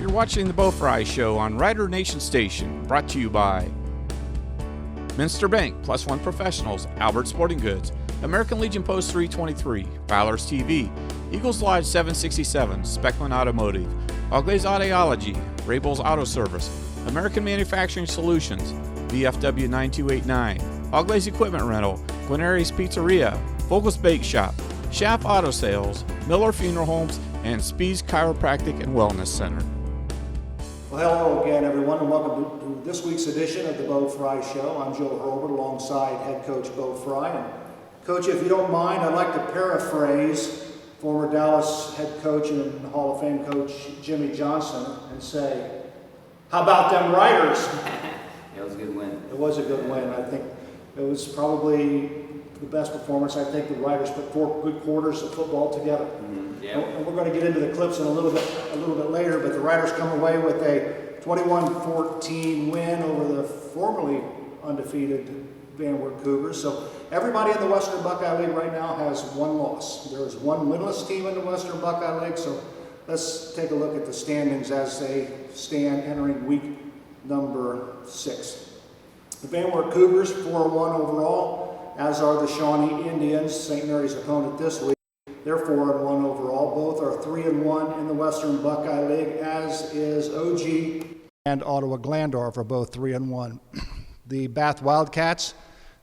You're watching the Frye Show on Rider Nation Station, brought to you by Minster Bank, Plus One Professionals, Albert Sporting Goods, American Legion Post 323, Fowler's TV, Eagles Lodge 767, Speckman Automotive, Auglaze Audiology, Rabel's Auto Service, American Manufacturing Solutions, VFW 9289, Auglaze Equipment Rental, Guarneri's Pizzeria, Vogel's Bake Shop, Schaff Auto Sales, Miller Funeral Homes, and Speed's Chiropractic and Wellness Center. Well, hello again, everyone, and welcome to this week's edition of the Frye Show. I'm Joe Hurlburt, alongside head coach Frye. And Coach, if you don't mind, I'd like to paraphrase former Dallas head coach and Hall of Fame coach Jimmy Johnson and say, how about them Riders? It was a good win. It was a good win. I think it was probably the best performance. I think the Riders put 4 good quarters of football together. Yeah. And we're going to get into the clips in a little bit later, but the Riders come away with a 21-14 win over the formerly undefeated Van Wert Cougars. So everybody in the Western Buckeye League right now has one loss. There is one winless team in the Western Buckeye League. So let's take a look at the standings as they stand entering week number 6. The Van Wert Cougars 4-1 overall, as are the Shawnee Indians, St. Mary's opponent this week. They're 4-1 overall. Both are 3-1 in the Western Buckeye League, as is OG and Ottawa Glandorf are both 3-1. The Bath Wildcats,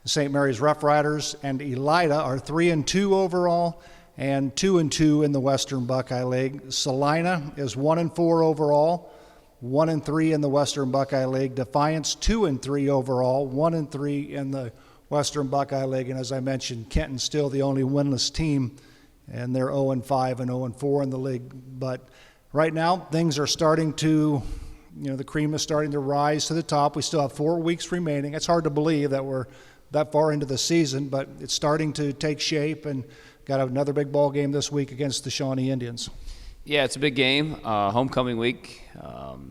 St. Mary's Roughriders, and Elida are 3-2 overall and 2-2 in the Western Buckeye League. Salina is 1-4 overall, 1-3 in the Western Buckeye League. Defiance 2-3 overall, 1-3 in the Western Buckeye League. And as I mentioned, Kenton's still the only winless team, and they're 0-5 and 0-4 in the league. But right now, things are starting to, the cream is starting to rise to the top. We still have 4 weeks remaining. It's hard to believe that we're that far into the season, but it's starting to take shape, and got another big ball game this week against the Shawnee Indians. Yeah, it's a big game. Homecoming week,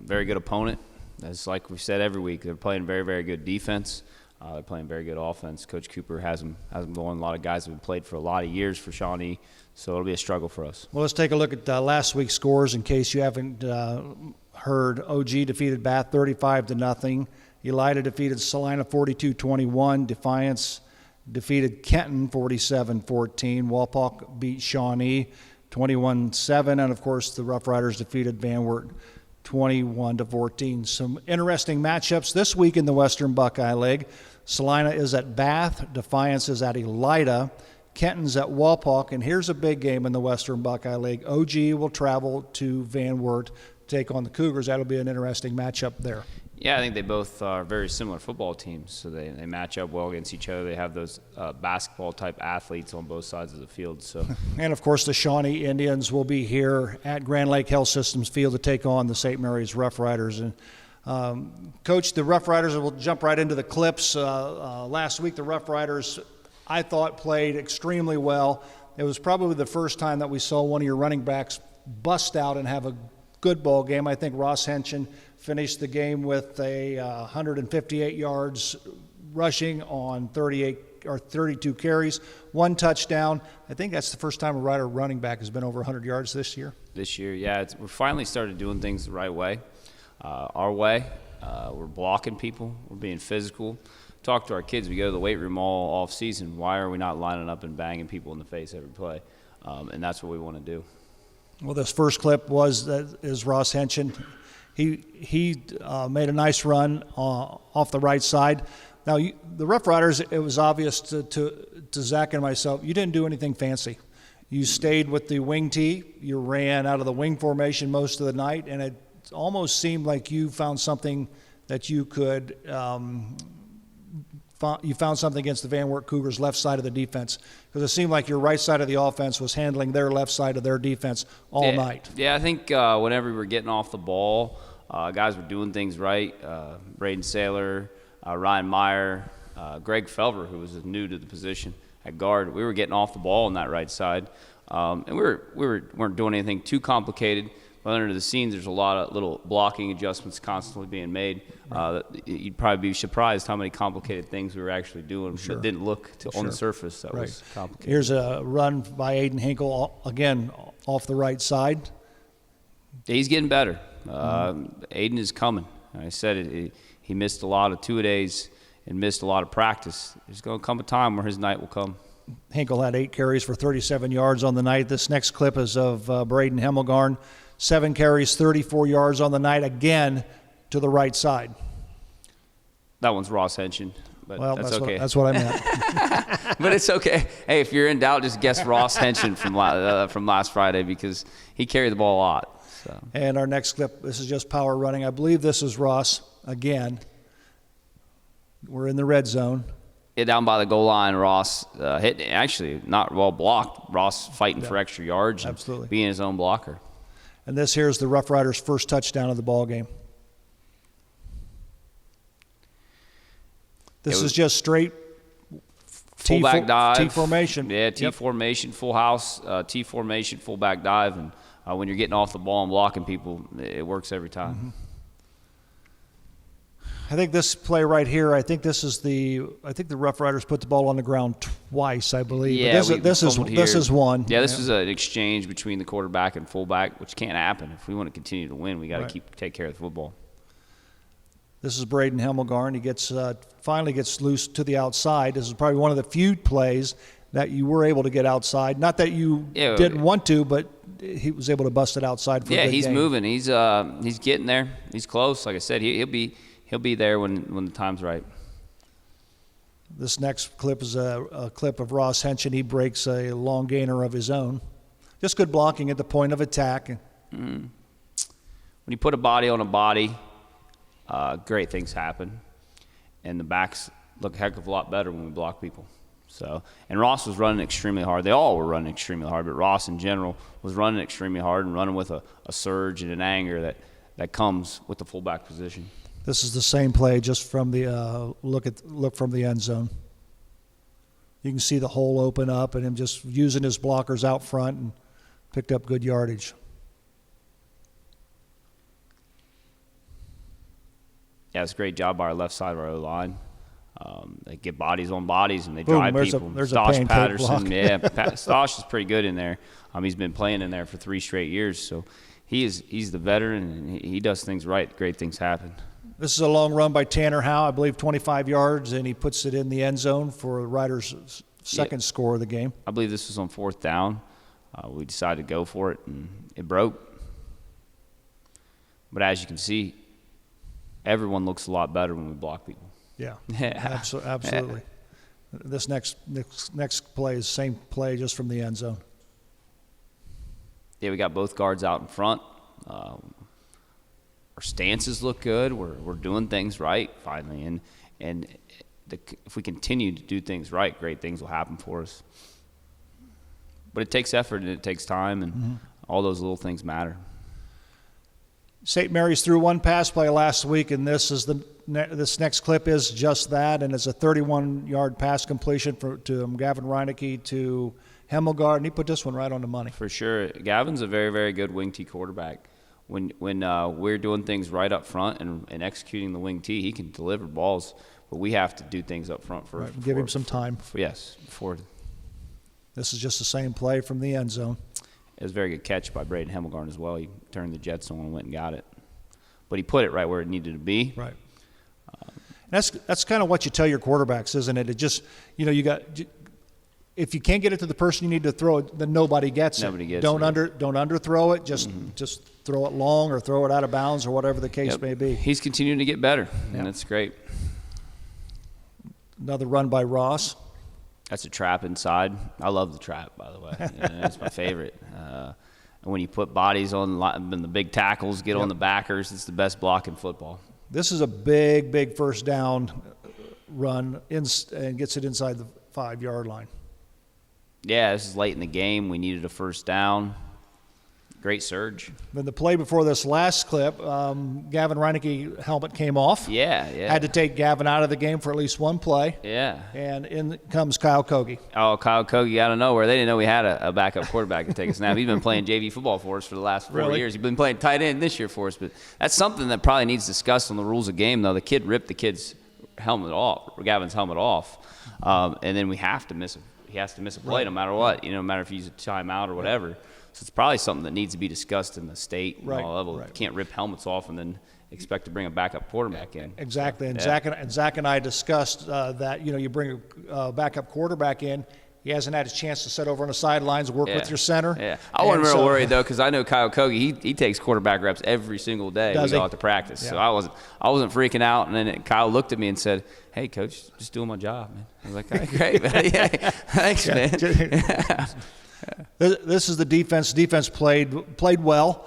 very good opponent. As like we said every week, they're playing very, very good defense. They're playing very good offense. Coach Cooper has them going. A lot of guys have played for a lot of years for Shawnee, so it'll be a struggle for us. Well, let's take a look at last week's scores in case you haven't heard. OG defeated Bath 35-0. Elida defeated Salina 42-21. Defiance defeated Kenton 47-14. Walpock beat Shawnee 21-7. And, of course, the Roughriders defeated Van Wert 21-14. Some interesting matchups this week in the Western Buckeye League. Salina is at Bath. Defiance is at Elida. Kenton's at Walpock. And here's a big game in the Western Buckeye League. OG will travel to Van Wert to take on the Cougars. That'll be an interesting matchup there. Yeah, I think they both are very similar football teams, so they match up well against each other. They have those basketball-type athletes on both sides of the field. So, and, of course, the Shawnee Indians will be here at Grand Lake Health Systems Field to take on the St. Mary's Roughriders. And, Coach, the Roughriders, will jump right into the clips. Last week, the Roughriders, I thought, played extremely well. It was probably the first time that we saw one of your running backs bust out and have a good ball game. I think Ross Henshin finished the game with 158 yards rushing on 32 carries, 1 touchdown. I think that's the first time a Rider running back has been over 100 yards this year. This year, yeah, we're finally started doing things the right way, our way. We're blocking people. We're being physical. Talk to our kids. We go to the weight room all off season. Why are we not lining up and banging people in the face every play? And that's what we want to do. Well, this first clip is Ross Henshin. He made a nice run off the right side. Now, the Roughriders, it was obvious to Zach and myself, you didn't do anything fancy. You stayed with the wing tee. You ran out of the wing formation most of the night, and it almost seemed like you found something that you could you found something against the Van Wert Cougars' left side of the defense, because it seemed like your right side of the offense was handling their left side of their defense all night. Yeah, I think whenever we were getting off the ball, guys were doing things right. Braden Saylor, Ryan Meyer, Greg Felver, who was new to the position at guard. We were getting off the ball on that right side, and we weren't doing anything too complicated. But under the scenes, there's a lot of little blocking adjustments constantly being made. You'd probably be surprised how many complicated things we were actually doing that didn't look on the surface that was complicated. Here's a run by Aiden Hinkle, again, off the right side. Yeah, he's getting better. Aiden is coming. I said he missed a lot of two-a-days and missed a lot of practice. There's going to come a time where his night will come. Hinkle had 8 carries for 37 yards on the night. This next clip is of Braden Hemmelgarn. 7 carries, 34 yards on the night, again to the right side. That one's Ross Henshin, but Well, that's okay. That's what I meant. But it's okay. Hey, if you're in doubt, just guess Ross Henshin from last Friday because he carried the ball a lot. So. And our next clip, this is just power running. I believe this is Ross again. We're in the red zone. Yeah, down by the goal line, Ross hit, actually not well blocked. Ross fighting for extra yards. Absolutely. Being his own blocker. And this here's the Roughriders' first touchdown of the ball game. This is just straight fullback dive. T formation. Yeah, T formation, full house, T formation, fullback dive. And when you're getting off the ball and blocking people, it works every time. Mm-hmm. I think this play right here, I think the Roughriders put the ball on the ground twice, I believe. Yeah, this is one. Yeah, this is an exchange between the quarterback and fullback, which can't happen. If we want to continue to win, we got to take care of the football. This is Braden Hemmelgarn. He finally gets loose to the outside. This is probably one of the few plays that you were able to get outside. Not that you didn't want to, but he was able to bust it outside for a good he's game. Moving. He's getting there. He's close. Like I said, he'll be there when the time's right. This next clip is a clip of Ross Henshin. He breaks a long gainer of his own. Just good blocking at the point of attack. When you put a body on a body, great things happen. And the backs look a heck of a lot better when we block people. So, and Ross was running extremely hard. They all were running extremely hard, but Ross in general was running extremely hard and running with a surge and an anger that comes with the fullback position. This is the same play, just from the look from the end zone. You can see the hole open up and him just using his blockers out front and picked up good yardage. Yeah, it's a great job by our left side of our O-line. They get bodies on bodies and they drive people. There's Stosh a pancake Patterson, block. Stosh is pretty good in there. He's been playing in there for 3 straight years, so he's the veteran and he does things right. Great things happen. This is a long run by Tanner Howe, I believe 25 yards, and he puts it in the end zone for the Riders' second score of the game. I believe this was on 4th down. We decided to go for it, and it broke. But as you can see, everyone looks a lot better when we block people. Yeah, absolutely. This next play is the same play, just from the end zone. Yeah, we got both guards out in front. Our stances look good. We're doing things right finally, and if we continue to do things right, great things will happen for us. But it takes effort and it takes time, and all those little things matter. St. Mary's threw one pass play last week, and this next clip is just that, and it's a 31-yard pass completion to Gavin Reinecke to Hemmelgarn, and he put this one right on the money. For sure. Gavin's a very, very good wing T quarterback. When we're doing things right up front and executing the wing T, he can deliver balls, but we have to do things up front first. Give him some time. Yes. Before. This is just the same play from the end zone. It was a very good catch by Braden Hemmelgarn as well. He turned the jets on and went and got it. But he put it right where it needed to be. Right. That's kind of what you tell your quarterbacks, isn't it? It just, if you can't get it to the person you need to throw it, then nobody gets it. Nobody gets don't it. Don't underthrow it. Just throw it long or throw it out of bounds or whatever the case may be. He's continuing to get better, and that's great. Another run by Ross. That's a trap inside. I love the trap, by the way. It's my favorite. And when you put bodies on the big tackles, get on the backers, it's the best block in football. This is a big first down run and gets it inside the 5-yard line. Yeah, this is late in the game. We needed a first down. Great surge. Then the play before this last clip, Gavin Reinecke helmet came off. Yeah. Had to take Gavin out of the game for at least one play. Yeah. And in comes Kyle Kogi. Oh, Kyle Kogi out of nowhere. They didn't know we had a backup quarterback to take a snap. He's been playing JV football for us for the last 4 years. He's been playing tight end this year for us. But that's something that probably needs discussed on the rules of game, though. The kid ripped the kid's helmet off, Gavin's helmet off. And then we have to miss him. He has to miss a play no matter what, no matter if he's a timeout or whatever. So it's probably something that needs to be discussed in the state and Right, all level. right. You can't rip helmets off and then expect to bring a backup quarterback in. Exactly, and Yeah. Zach and I discussed that, you bring a backup quarterback in, he hasn't had a chance to sit over on the sidelines, work with your center. Yeah, I wasn't And real so- worried though, because I know Kyle Kogi. He takes quarterback reps every single day. Does we go he? out to practice, so Yeah. I wasn't freaking out. And then Kyle looked at me and said, "Hey, coach, just doing my job, man." I was like, "Hey, great, man. Yeah, thanks, man." This is the defense. Defense played well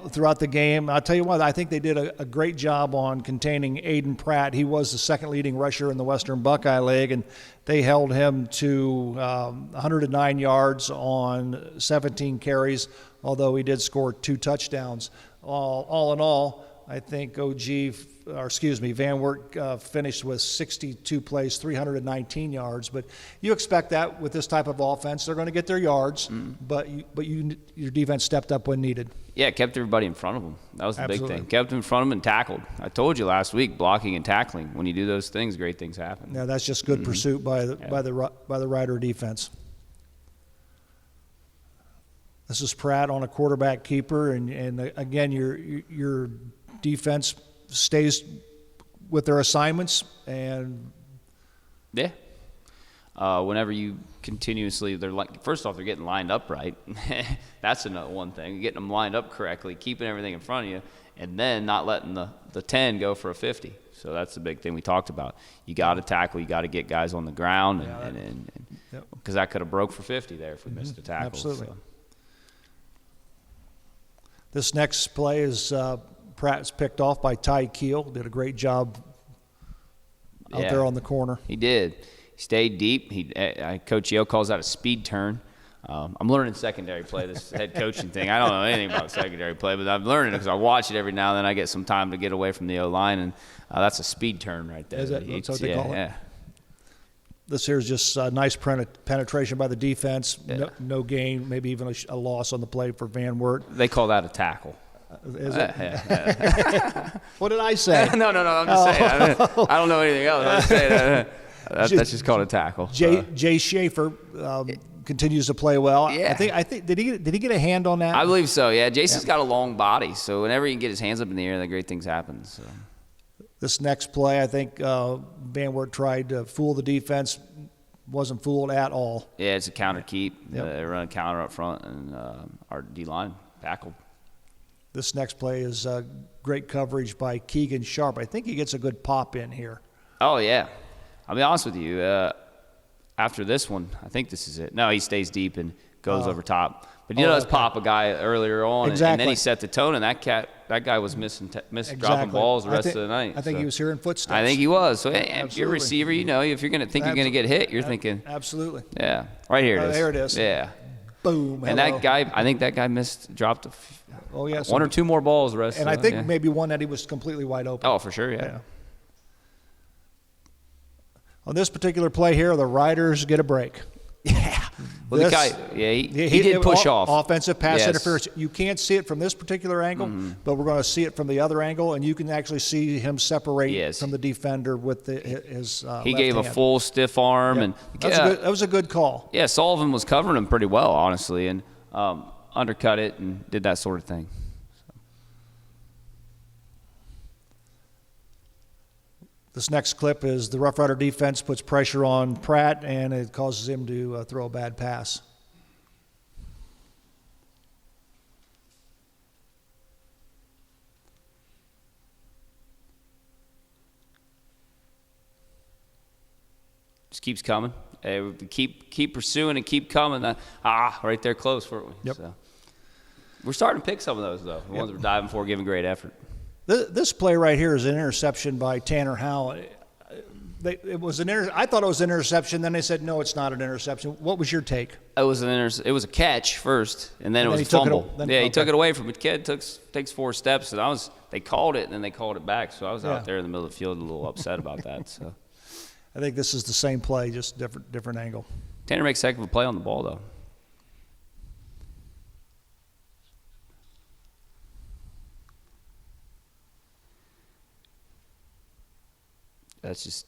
throughout the game. I'll tell you what, I think they did a great job on containing Aiden Pratt. He was the second leading rusher in the Western Buckeye League, and they held him to 109 yards on 17 carries, although he did score 2 touchdowns. All in all, I think Van Wert finished with 62 plays, 319 yards. But you expect that with this type of offense. They're going to get their yards, but your defense stepped up when needed. Yeah, kept everybody in front of them. That was the Absolutely. big thing. Kept them in front of them and tackled. I told you last week, blocking and tackling. When you do those things, great things happen. Now that's just good pursuit by the Rider defense. This is Pratt on a quarterback keeper, and again your defense stays with their assignments, and Yeah. Whenever you continuously, first off, they're getting lined up right. That's another one thing. Getting them lined up correctly, keeping everything in front of you, and then not letting the 10 go for a 50. So that's the big thing we talked about. You got to tackle. You got to get guys on the ground, because that could have broke for 50 there if we missed a tackle. Absolutely. So. This next play is Pratt's picked off by Ty Keel. Did a great job out there on the corner. He did. He stayed deep. Coach Yale calls that a speed turn. I'm learning secondary play, this head coaching thing. I don't know anything about secondary play, but I'm learning it because I watch it every now and then. I get some time to get away from the O-line, and that's a speed turn right there. Is that that's what they call it? Yeah. This here is just nice penetration by the defense. No gain, maybe even a loss on the play for Van Wert. They call that a tackle. Is it? What did I say? No. I'm just saying. I don't know anything else. I'm just saying that's just called a tackle. Jay Schaefer continues to play well. Yeah. I think did he get a hand on that? I believe so. Yeah, Jason's got a long body, so whenever he can get his hands up in the air, then great things happen. So. This next play, I think Van Wert tried to fool the defense, wasn't fooled at all. Yeah, it's a counter keep. Yep. They run a counter up front, and our D-line tackled. This next play is great coverage by Keegan Sharp. I think he gets a good pop in here. Oh, yeah. I'll be honest with you. After this one, I think this is it. No, he stays deep and goes over top. But let's pop a guy earlier on, and then he set the tone, and that guy was missing dropping balls the rest of the night. I think he was hearing footsteps. I think he was. So if Absolutely. you're a receiver, if you're going to think you're going to get hit, you're thinking. Absolutely. Yeah, right here it is. There it is. Yeah. Boom. And hello. that guy, I think that guy dropped one or two more balls the rest and of I think yeah. maybe one that he was completely wide open. Oh, for sure, yeah. On this particular play here, the Riders get a break. Yeah. Well, This- the guy, he did push off. Offensive pass Yes. interference. You can't see it from this particular angle, but we're going to see it from the other angle, and you can actually see him separate Yes. from the defender with his He left gave a hand. full stiff arm, and That was a good call. yeah, Sullivan was covering him pretty well, honestly, and undercut it and did that sort of thing. This next clip is the Rough Rider defense puts pressure on Pratt, and it causes him to throw a bad pass. Just keeps coming. Keep pursuing and keep coming. Right there close, weren't we? Yep. So. We're starting to pick some of those, though. The ones we're diving for, giving great effort. This play right here is an interception by Tanner Howell. I thought it was an interception. Then they said, no, it's not an interception. What was your take? It was a catch first, and then it was a he took it- fumble. then- He took okay. it away from it. Kid takes 4 steps, and they called it, and then they called it back. So I was Yeah. out there in the middle of the field, a little upset about that. So I think this is the same play, just different angle. Tanner makes a heck of a play on the ball, though. That's just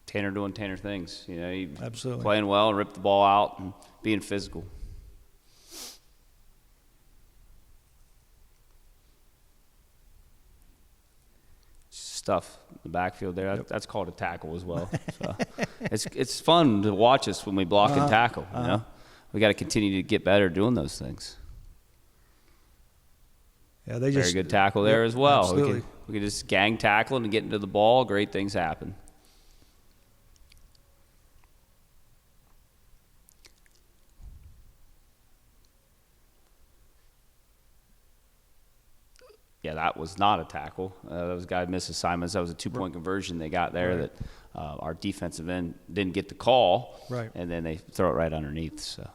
Tanner doing Tanner things. Absolutely. Playing well and ripped the ball out and being physical. stuff in the backfield there. That's called a tackle as well. So it's fun to watch us when we block and tackle. You know, we got to continue to get better doing those things. Yeah, Very good tackle there as well. Absolutely. We can just gang tackle and get into the ball. Great things happen. Yeah, that was not a tackle. Those guys missed assignments. That was a two-point conversion they got there that our defensive end didn't get the call. Right. And then they throw it right underneath. So.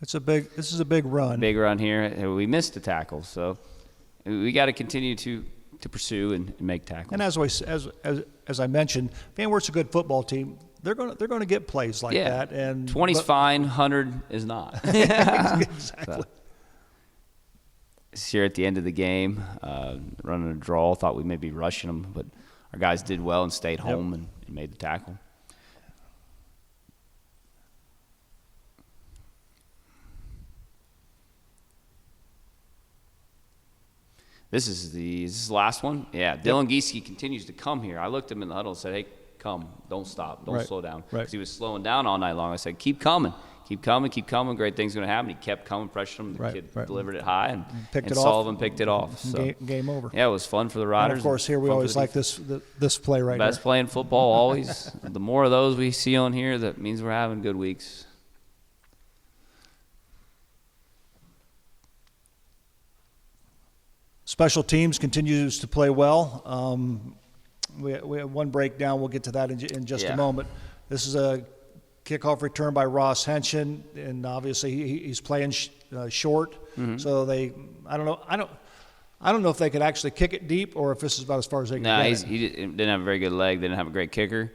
This is a big run. Big run here. We missed a tackle, so we got to continue to pursue and make tackles. And as I mentioned, Van Wert's a good football team. They're going to get plays like that. And 20's fine, 100 is not. Exactly. So, here at the end of the game, running a draw, thought we may be rushing them, but our guys did well and stayed home and made the tackle. This is the last one? Yeah, Dylan Gieseke continues to come here. I looked him in the huddle and said, hey, come, don't stop, don't slow down. Because he was slowing down all night long. I said, keep coming, keep coming, keep coming. Great things going to happen. He kept coming, pressured him. The kid delivered it high, and Sullivan picked it off. So, game over. Yeah, it was fun for the Riders. And of course, here we always like this play right here. Best play in football always. The more of those we see on here, that means we're having good weeks. Special teams continues to play well. We have one breakdown. We'll get to that in just a moment. This is a kickoff return by Ross Henshin, and obviously he's playing short. Mm-hmm. So I don't know if they could actually kick it deep or if this is about as far as they can get it. He didn't have a very good leg. Didn't have a great kicker.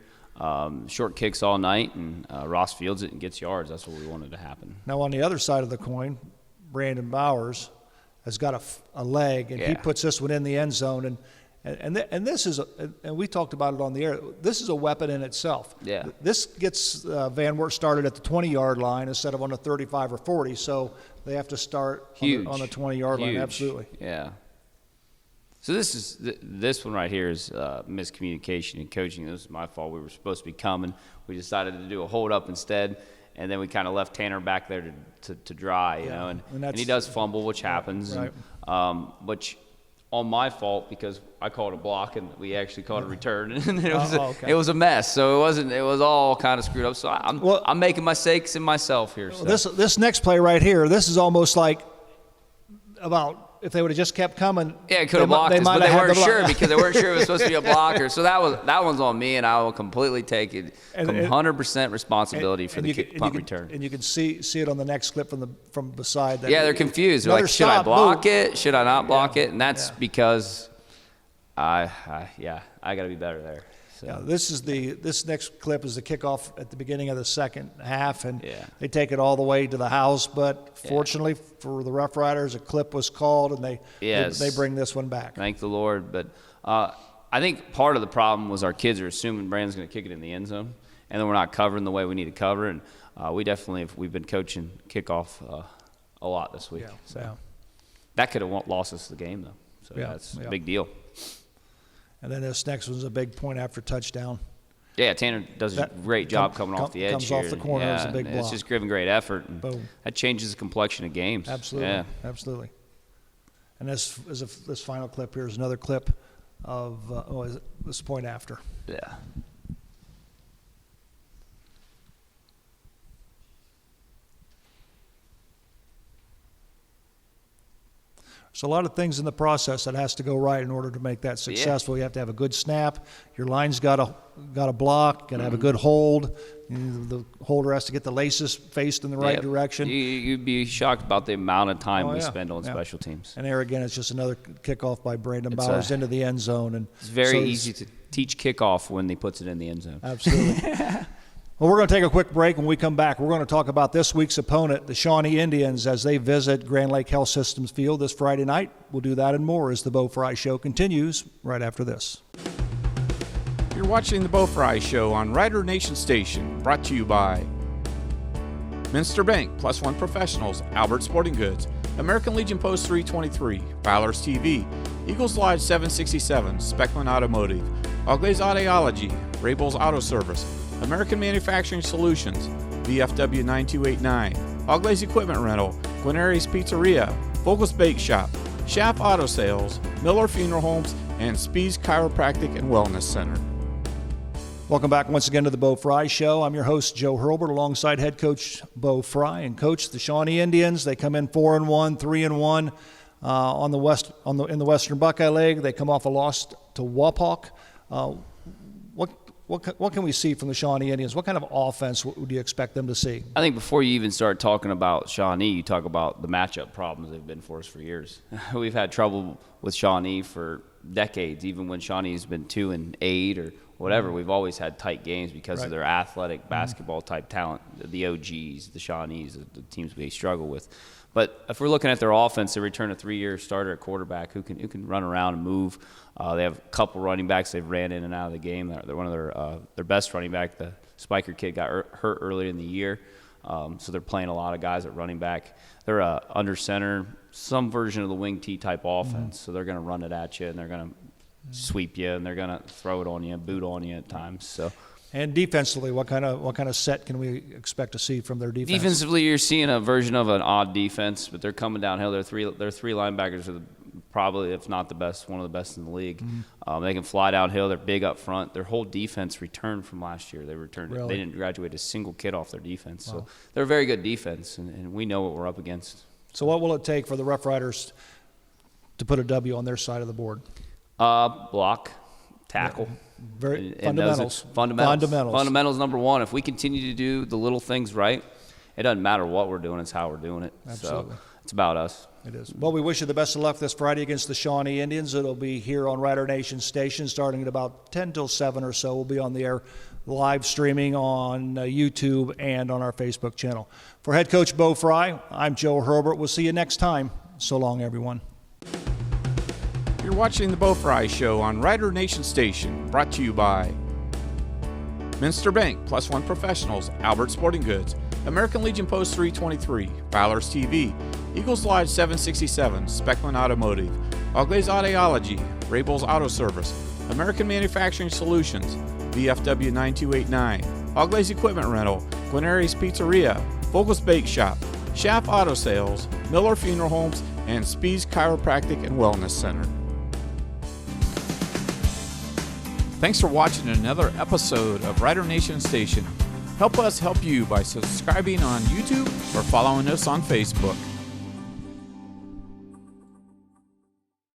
Short kicks all night, and Ross fields it and gets yards. That's what we wanted to happen. Now on the other side of the coin, Brandon Bowers has got a leg, and he puts this one in the end zone, and this is and we talked about it on the air. This is a weapon in itself. Yeah, this gets Van Wert started at the 20-yard line instead of on the 35 or 40, so they have to start on the 20-yard line. Absolutely. Yeah. So this one right here is miscommunication in coaching. This is my fault. We were supposed to be coming. We decided to do a hold up instead. And then we kind of left Tanner back there to dry, you know, and he does fumble, which happens. Right. Which on my fault because I called a block and we actually called a return, and it was a mess. So it was all kind of screwed up. So I'm making mistakes in myself here. So. This next play right here, this is almost like about. If they would have just kept coming, it could have blocked us, but they weren't sure because they weren't sure it was supposed to be a blocker. So that one's on me, and I will completely take it 100% responsibility for the punt return. And you can see it on the next clip from beside. Yeah, they're confused. They're like, should I block it? Should I not block it? And that's because I got to be better there. So. Yeah, this next clip is the kickoff at the beginning of the second half, and they take it all the way to the house. But fortunately for the Roughriders, a clip was called, and they bring this one back. Thank the Lord. But I think part of the problem was our kids are assuming Brandon's going to kick it in the end zone, and then we're not covering the way we need to cover. And we've been coaching kickoff a lot this week. That could have lost us the game though. So that's a big deal. And then this next one's a big point after touchdown. Yeah, Tanner does a great job coming off the edge comes here. Off the corner, it's a big block. It's just given great effort. And boom. That changes the complexion of games. Absolutely, absolutely. And this final clip here is another clip of this point after. Yeah. So a lot of things in the process that has to go right in order to make that successful. You have to have a good snap. Your line's got to block. Got to have a good hold. The holder has to get the laces faced in the right direction. You'd be shocked about the amount of time we spend on special teams. And there again, it's just another kickoff by Brandon Bowers into the end zone. And it's very easy to teach kickoff when he puts it in the end zone. Absolutely. Well, we're going to take a quick break. When we come back, we're going to talk about this week's opponent, the Shawnee Indians, as they visit Grand Lake Health Systems Field this Friday night. We'll do that and more as the Bo Frye Show continues right after this. You're watching the Bo Frye Show on Rider Nation Station, brought to you by Minster Bank, Plus One Professionals, Albert Sporting Goods, American Legion Post 323, Valor's TV, Eagles Lodge 767, Speckman Automotive, Auglai's Audiology, Rabel's Auto Service, American Manufacturing Solutions, VFW 9289, Auglai's Equipment Rental, Guarneri's Pizzeria, Vogel's Bake Shop, Schaff Auto Sales, Miller Funeral Homes, and Speed's Chiropractic and Wellness Center. Welcome back once again to the Bo Frye Show. I'm your host, Joe Hurlburt, alongside head coach Bo Frye. And coach, the Shawnee Indians, they come in 4-1, 3-1 in the Western Buckeye League. They come off a loss to Wapak. What can we see from the Shawnee Indians? What kind of offense would you expect them to see? I think before you even start talking about Shawnee, you talk about the matchup problems they've been for us for years. We've had trouble with Shawnee for decades, even when Shawnee's been 2-8 or whatever. We've always had tight games because of their athletic basketball type talent, the OGs, the Shawnees, the teams we struggle with. But if we're looking at their offense, they return a 3-year starter at quarterback who can run around and move. They have a couple running backs they've ran in and out of the game. They're one of their best running back. The Spiker kid got hurt earlier in the year, so they're playing a lot of guys at running back. They're under center, some version of the wing T type offense. So they're going to run it at you and they're going to sweep you and they're going to throw it on you, boot on you at times. So. And defensively, what kind of set can we expect to see from their defense? Defensively, you're seeing a version of an odd defense, but they're coming downhill. Their three linebackers are probably, if not the best, one of the best in the league. They can fly downhill. They're big up front. Their whole defense returned from last year. They returned. Really? They didn't graduate a single kid off their defense. Wow. So they're a very good defense, and we know what we're up against. So what will it take for the Roughriders to put a W on their side of the board? Block, tackle. Yeah. Fundamentals. Fundamentals number one. If we continue to do the little things right, it doesn't matter what we're doing, it's how we're doing it. Absolutely. So it's about us. It is. Well, we wish you the best of luck this Friday against the Shawnee Indians. It'll be here on Rider Nation Station starting at about 10 till 7 or so. We'll be on the air live streaming on YouTube and on our Facebook channel. For head coach Bo Frye, I'm Joe Hurlburt. We'll see you next time. So long, everyone. You're watching the Bo Frye Show on Rider Nation Station, brought to you by Minster Bank, Plus One Professionals, Albert Sporting Goods, American Legion Post 323, Valor's TV, Eagles Lodge 767, Speckman Automotive, Auglai's Audiology, Rabel's Auto Service, American Manufacturing Solutions, VFW 9289, Auglai's Equipment Rental, Guarneri's Pizzeria, Vogel's Bake Shop, Schaff Auto Sales, Miller Funeral Homes, and Speed's Chiropractic and Wellness Center. Thanks for watching another episode of Rider Nation Station. Help us help you by subscribing on YouTube or following us on Facebook.